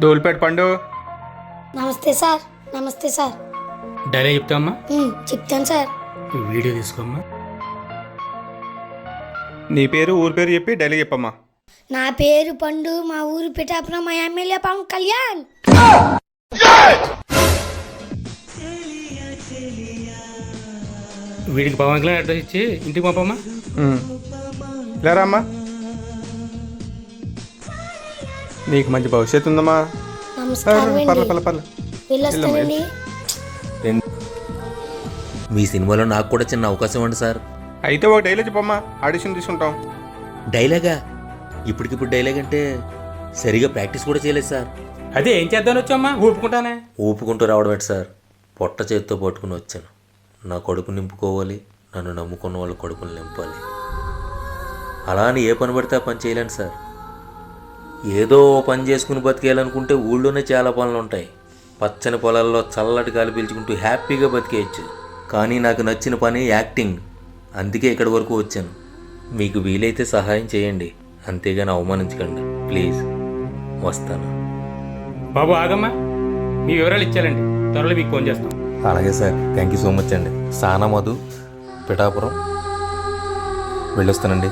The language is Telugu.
దూల్పేట పండు. నమస్తే సార్. నమస్తే సార్. డైలాగ్ చెప్తావమ్మా? చెప్తాను సార్. వీడియో తీసుకోమ్మా. నీ పేరు ఊరి పేరు చెప్పి డైలీ చెప్పమ్మా. నా పేరు పండు, మా ఊరు పిఠాపురం, మా ఎమ్మెల్యే పవన్ కళ్యాణ్. వీడికి పవన్ కళ్యాణ్ అడ్రస్ ఇచ్చి ఇంటికి పంపమ్మా. లేరా అమ్మా, నీకు మంచి భవిష్యత్తు ఉందమ్మా. నమస్కారం పర్లే పర్లే పర్లే. వెళ్ళొస్తానండి. మీ సినిమాలో నాకు కూడా చిన్న అవకాశం అండి సార్. అయితే ఒక డైలీ చెప్పమ్మా, ఆడిషన్ తీసుకుంటాం. డైలాగా? ఇప్పటికిప్పుడు డైలాగ్ అంటే సరిగా ప్రాక్టీస్ కూడా చేయలేదు సార్. అదే ఏం చేద్దామని వచ్చామ్మా? ఊపుకుంటానే. ఊపుకుంటూ రావడం ఏంటి సార్, పొట్ట చేతితో పట్టుకుని వచ్చాను. నా కడుపు నింపుకోవాలి, నన్ను నమ్ముకున్న వాళ్ళ కడుపుని నింపాలి. అలా అని ఏ పని పడితే ఆ పని చేయలేను సార్. ఏదో ఓ పని చేసుకుని బతికేయాలనుకుంటే ఊళ్ళోనే చాలా పనులు ఉంటాయి. పచ్చని పొలాల్లో చల్లటి గాలి పీల్చుకుంటూ హ్యాపీగా బతికేయచ్చు. కానీ నాకు నచ్చిన పని యాక్టింగ్. అందుకే ఇక్కడి వరకు వచ్చాను. మీకు వీలైతే సహాయం చేయండి, అంతేగాని అవమానించకండి ప్లీజ్. వస్తాను. బాబు ఆగమ్మా, మీ వివరాలు ఇచ్చారండి, త్వరలో మీకు ఫోన్ చేస్తాం. అలాగే sir, thank you so much అండి. సానా మధు, పిఠాపురం. వెళ్ళొస్తానండి.